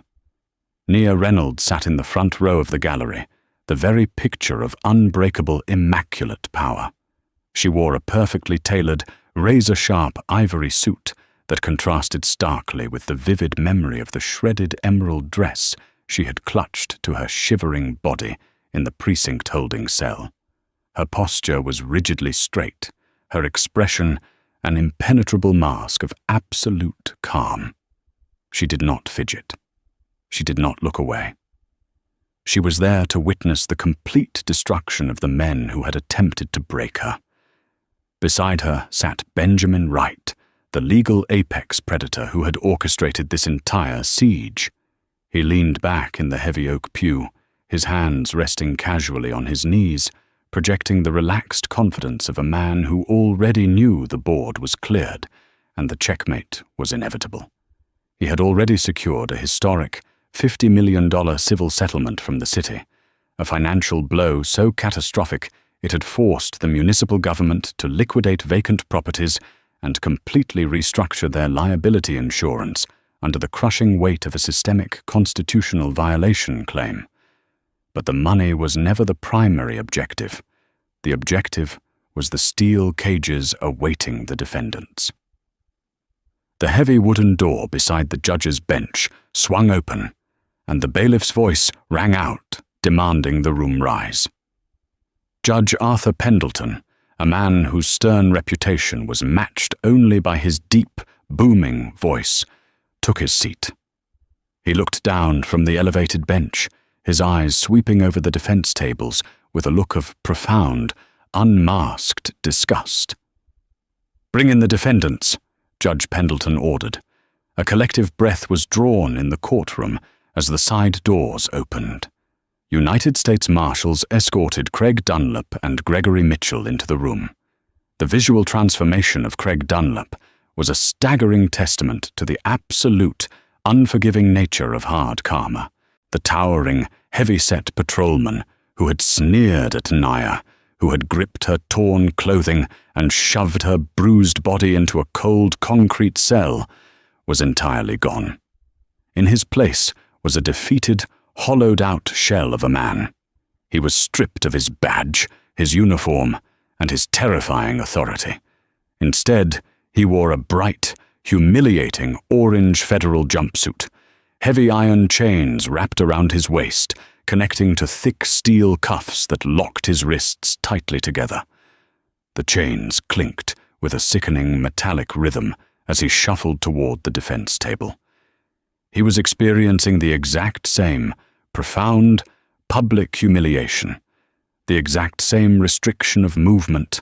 Nia Reynolds sat in the front row of the gallery, the very picture of unbreakable, immaculate power. She wore a perfectly tailored, razor-sharp ivory suit that contrasted starkly with the vivid memory of the shredded emerald dress she had clutched to her shivering body in the precinct-holding cell. Her posture was rigidly straight, her expression an impenetrable mask of absolute calm. She did not fidget. She did not look away. She was there to witness the complete destruction of the men who had attempted to break her. Beside her sat Benjamin Wright, the legal apex predator who had orchestrated this entire siege. He leaned back in the heavy oak pew, his hands resting casually on his knees, projecting the relaxed confidence of a man who already knew the board was cleared and the checkmate was inevitable. He had already secured a historic $50 million civil settlement from the city, a financial blow so catastrophic it had forced the municipal government to liquidate vacant properties and completely restructure their liability insurance under the crushing weight of a systemic constitutional violation claim. But the money was never the primary objective. The objective was the steel cages awaiting the defendants. The heavy wooden door beside the judge's bench swung open, and the bailiff's voice rang out, demanding the room rise. Judge Arthur Pendleton, a man whose stern reputation was matched only by his deep, booming voice, took his seat. He looked down from the elevated bench, his eyes sweeping over the defense tables with a look of profound, unmasked disgust. "Bring in the defendants," Judge Pendleton ordered. A collective breath was drawn in the courtroom as the side doors opened. United States Marshals escorted Craig Dunlap and Gregory Mitchell into the room. The visual transformation of Craig Dunlap was a staggering testament to the absolute, unforgiving nature of hard karma. The towering, heavy-set patrolman who had sneered at Nia, who had gripped her torn clothing and shoved her bruised body into a cold concrete cell, was entirely gone. In his place was a defeated, hollowed-out shell of a man. He was stripped of his badge, his uniform, and his terrifying authority. Instead, he wore a bright, humiliating orange federal jumpsuit, heavy iron chains wrapped around his waist, connecting to thick steel cuffs that locked his wrists tightly together. The chains clinked with a sickening metallic rhythm as he shuffled toward the defense table. He was experiencing the exact same profound, public humiliation, the exact same restriction of movement,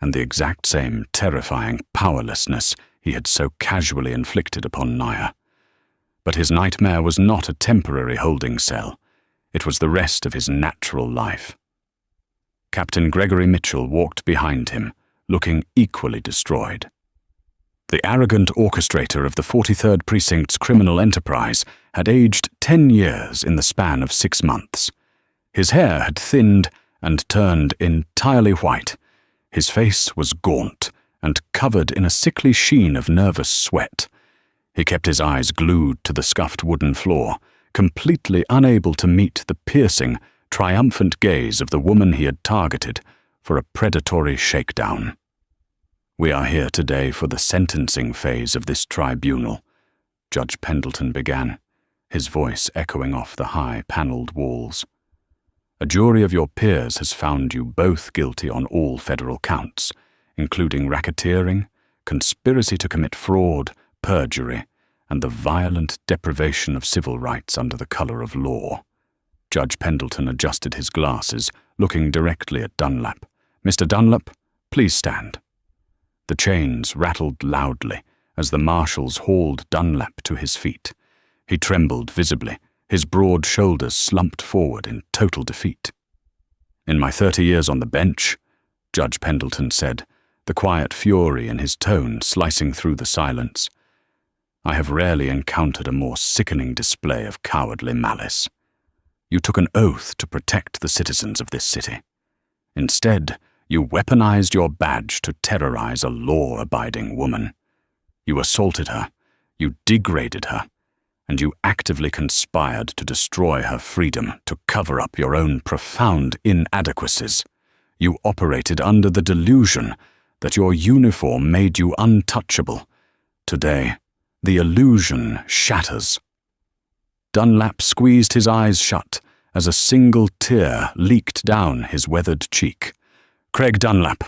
and the exact same terrifying powerlessness he had so casually inflicted upon Nia. But his nightmare was not a temporary holding cell. It was the rest of his natural life. Captain Gregory Mitchell walked behind him, looking equally destroyed. The arrogant orchestrator of the 43rd Precinct's criminal enterprise had aged 10 years in the span of 6 months. His hair had thinned and turned entirely white. His face was gaunt and covered in a sickly sheen of nervous sweat. He kept his eyes glued to the scuffed wooden floor, completely unable to meet the piercing, triumphant gaze of the woman he had targeted for a predatory shakedown. "We are here today for the sentencing phase of this tribunal," Judge Pendleton began, his voice echoing off the high paneled walls. "A jury of your peers has found you both guilty on all federal counts, including racketeering, conspiracy to commit fraud, perjury, and the violent deprivation of civil rights under the color of law. Judge Pendleton adjusted his glasses, looking directly at Dunlap. "Mr. Dunlap, please stand." The chains rattled loudly as the marshals hauled Dunlap to his feet. He trembled visibly, his broad shoulders slumped forward in total defeat. "In my 30 years on the bench," Judge Pendleton said, the quiet fury in his tone slicing through the silence, "I have rarely encountered a more sickening display of cowardly malice. You took an oath to protect the citizens of this city. Instead, you weaponized your badge to terrorize a law-abiding woman. You assaulted her, you degraded her, and you actively conspired to destroy her freedom to cover up your own profound inadequacies. You operated under the delusion that your uniform made you untouchable. Today, the illusion shatters." Dunlap squeezed his eyes shut as a single tear leaked down his weathered cheek. "Craig Dunlap,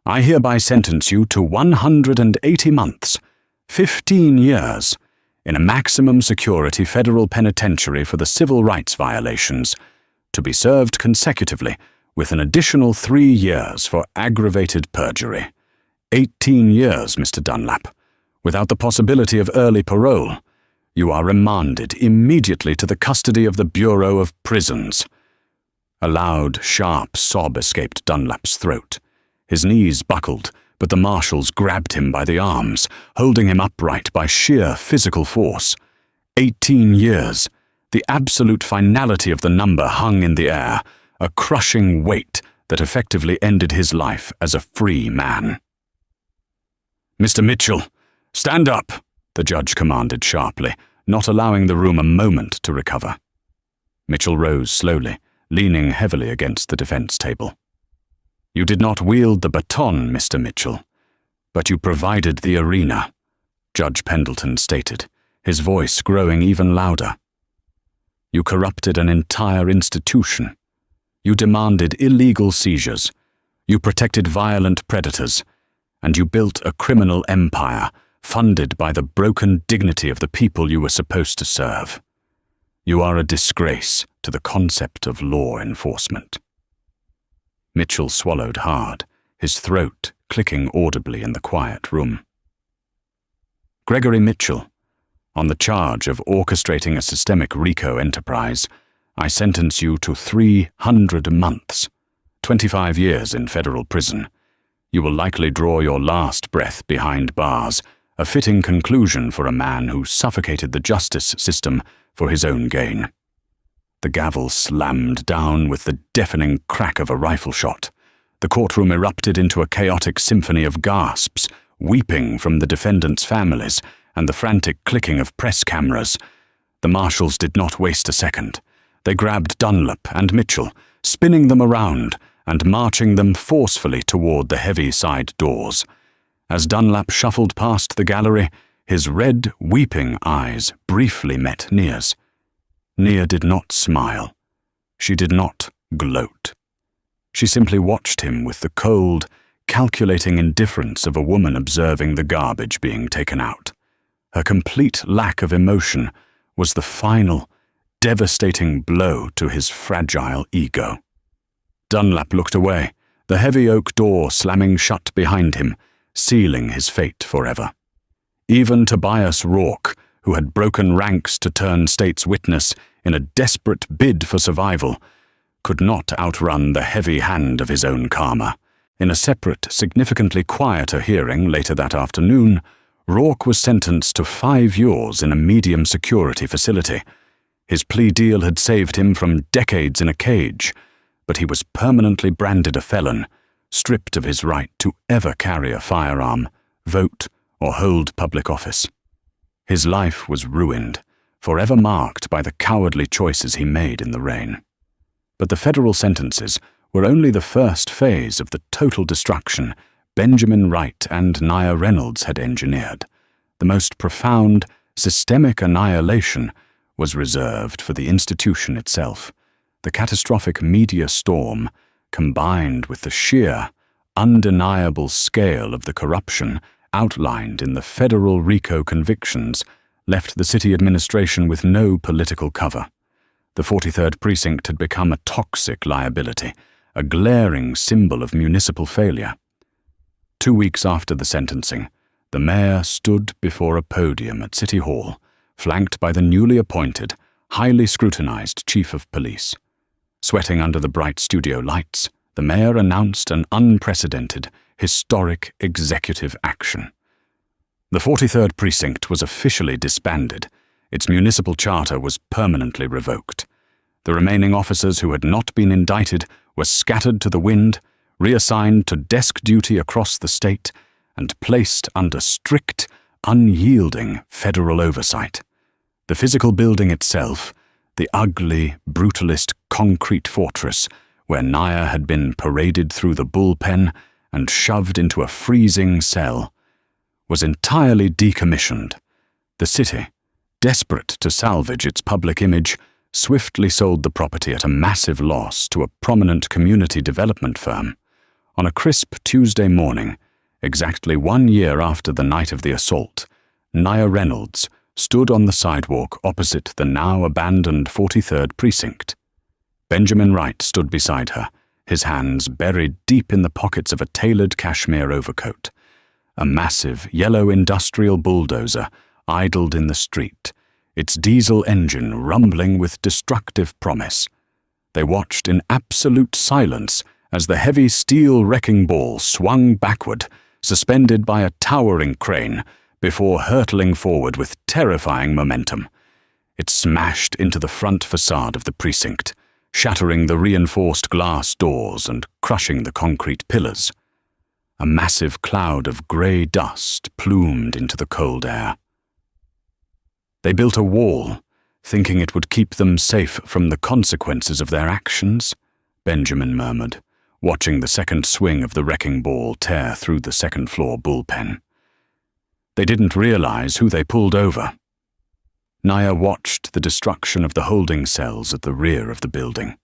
I hereby sentence you to 180 months, 15 years, in a maximum security federal penitentiary for the civil rights violations, to be served consecutively with an additional 3 years for aggravated perjury. 18 years, Mr. Dunlap, without the possibility of early parole. You are remanded immediately to the custody of the Bureau of Prisons." A loud, sharp sob escaped Dunlap's throat. His knees buckled, but the marshals grabbed him by the arms, holding him upright by sheer physical force. 18 years. The absolute finality of the number hung in the air, a crushing weight that effectively ended his life as a free man. "Mr. Mitchell, stand up," the judge commanded sharply, not allowing the room a moment to recover. Mitchell rose slowly, leaning heavily against the defense table. "You did not wield the baton, Mr. Mitchell, but you provided the arena," Judge Pendleton stated, his voice growing even louder. "You corrupted an entire institution. You demanded illegal seizures. You protected violent predators. And you built a criminal empire funded by the broken dignity of the people you were supposed to serve. You are a disgrace to the concept of law enforcement." Mitchell swallowed hard, his throat clicking audibly in the quiet room. "Gregory Mitchell, on the charge of orchestrating a systemic RICO enterprise, I sentence you to 300 months, 25 years in federal prison. You will likely draw your last breath behind bars, a fitting conclusion for a man who suffocated the justice system for his own gain." The gavel slammed down with the deafening crack of a rifle shot. The courtroom erupted into a chaotic symphony of gasps, weeping from the defendants' families, and the frantic clicking of press cameras. The marshals did not waste a second. They grabbed Dunlap and Mitchell, spinning them around and marching them forcefully toward the heavy side doors. As Dunlap shuffled past the gallery, his red, weeping eyes briefly met Nia's. Nia did not smile. She did not gloat. She simply watched him with the cold, calculating indifference of a woman observing the garbage being taken out. Her complete lack of emotion was the final, devastating blow to his fragile ego. Dunlap looked away, the heavy oak door slamming shut behind him, sealing his fate forever. Even Tobias Rourke, who had broken ranks to turn state's witness in a desperate bid for survival, could not outrun the heavy hand of his own karma. In a separate, significantly quieter hearing later that afternoon, Rourke was sentenced to 5 years in a medium security facility. His plea deal had saved him from decades in a cage, but he was permanently branded a felon, stripped of his right to ever carry a firearm, vote, or hold public office. His life was ruined, forever marked by the cowardly choices he made in the rain. But the federal sentences were only the first phase of the total destruction Benjamin Wright and Nia Reynolds had engineered. The most profound, systemic annihilation was reserved for the institution itself. The catastrophic media storm, combined with the sheer, undeniable scale of the corruption outlined in the federal RICO convictions, left the city administration with no political cover. The 43rd Precinct had become a toxic liability, a glaring symbol of municipal failure. 2 weeks after the sentencing, the mayor stood before a podium at City Hall, flanked by the newly appointed, highly scrutinized chief of police. Sweating under the bright studio lights, the mayor announced an unprecedented, historic executive action. The 43rd Precinct was officially disbanded. Its municipal charter was permanently revoked. The remaining officers who had not been indicted were scattered to the wind, reassigned to desk duty across the state, and placed under strict, unyielding federal oversight. The physical building itself, the ugly, brutalist concrete fortress where Naya had been paraded through the bullpen and shoved into a freezing cell, was entirely decommissioned. The city, desperate to salvage its public image, swiftly sold the property at a massive loss to a prominent community development firm. On a crisp Tuesday morning, exactly 1 year after the night of the assault, Naya Reynolds stood on the sidewalk opposite the now abandoned 43rd Precinct. Benjamin Wright stood beside her, his hands buried deep in the pockets of a tailored cashmere overcoat. A massive, yellow industrial bulldozer idled in the street, its diesel engine rumbling with destructive promise. They watched in absolute silence as the heavy steel wrecking ball swung backward, suspended by a towering crane, before hurtling forward with terrifying momentum. It smashed into the front facade of the precinct, shattering the reinforced glass doors and crushing the concrete pillars. A massive cloud of grey dust plumed into the cold air. They built a wall, thinking it would keep them safe from the consequences of their actions, Benjamin murmured, watching the second swing of the wrecking ball tear through the second-floor bullpen. They didn't realize who they pulled over. Naya watched the destruction of the holding cells at the rear of the building.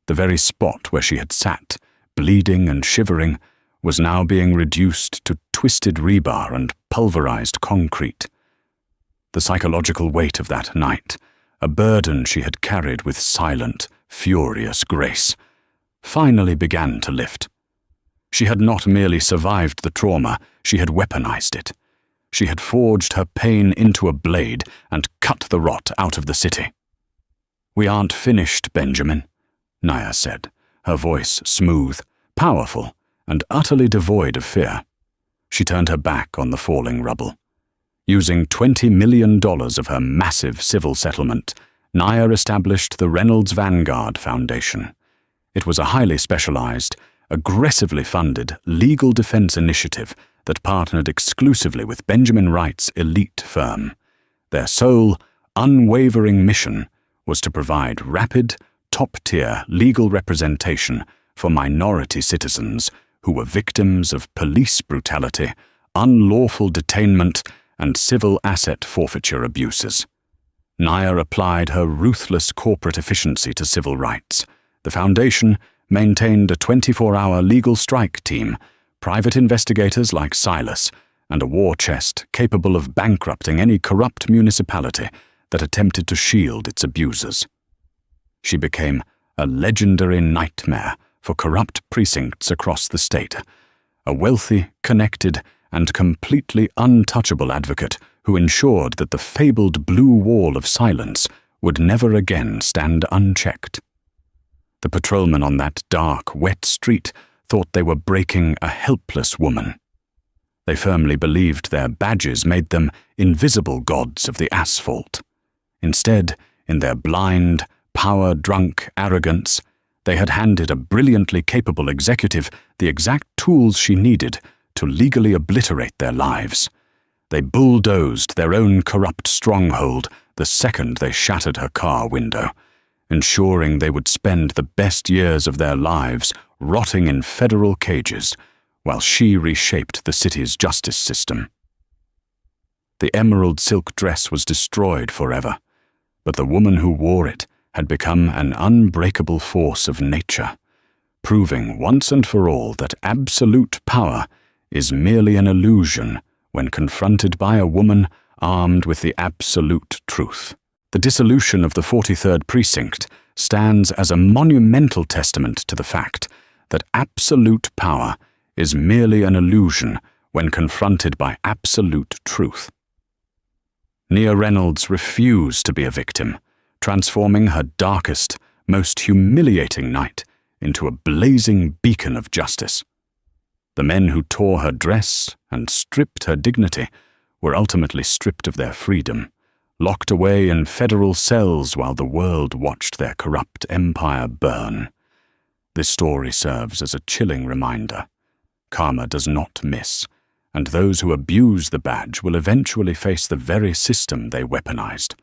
The very spot where she had sat, bleeding and shivering, was now being reduced to twisted rebar and pulverized concrete. The psychological weight of that night, a burden she had carried with silent, furious grace, finally began to lift. She had not merely survived the trauma, she had weaponized it. She had forged her pain into a blade and cut the rot out of the city. "We aren't finished, Benjamin," Naya said, her voice smooth, powerful, and utterly devoid of fear. She turned her back on the falling rubble. Using $20 million of her massive civil settlement, Naya established the Reynolds Vanguard Foundation. It was a highly specialized, aggressively funded legal defense initiative that partnered exclusively with Benjamin Wright's elite firm. Their sole, unwavering mission was to provide rapid, top-tier legal representation for minority citizens who were victims of police brutality, unlawful detainment, and civil asset forfeiture abuses. Naya applied her ruthless corporate efficiency to civil rights. The foundation maintained a 24-hour legal strike team, private investigators like Silas, and a war chest capable of bankrupting any corrupt municipality that attempted to shield its abusers. She became a legendary nightmare for corrupt precincts across the state, a wealthy, connected, and completely untouchable advocate who ensured that the fabled blue wall of silence would never again stand unchecked. The patrolmen on that dark, wet street thought they were breaking a helpless woman. They firmly believed their badges made them invisible gods of the asphalt. Instead, in their blind, power-drunk arrogance, they had handed a brilliantly capable executive the exact tools she needed to legally obliterate their lives. They bulldozed their own corrupt stronghold the second they shattered her car window, ensuring they would spend the best years of their lives rotting in federal cages while she reshaped the city's justice system. The emerald silk dress was destroyed forever, but the woman who wore it had become an unbreakable force of nature, proving once and for all that absolute power is merely an illusion when confronted by a woman armed with the absolute truth. The dissolution of the 43rd Precinct stands as a monumental testament to the fact that absolute power is merely an illusion when confronted by absolute truth. Nia Reynolds refused to be a victim, transforming her darkest, most humiliating night into a blazing beacon of justice. The men who tore her dress and stripped her dignity were ultimately stripped of their freedom, locked away in federal cells while the world watched their corrupt empire burn. This story serves as a chilling reminder. Karma does not miss, and those who abuse the badge will eventually face the very system they weaponized.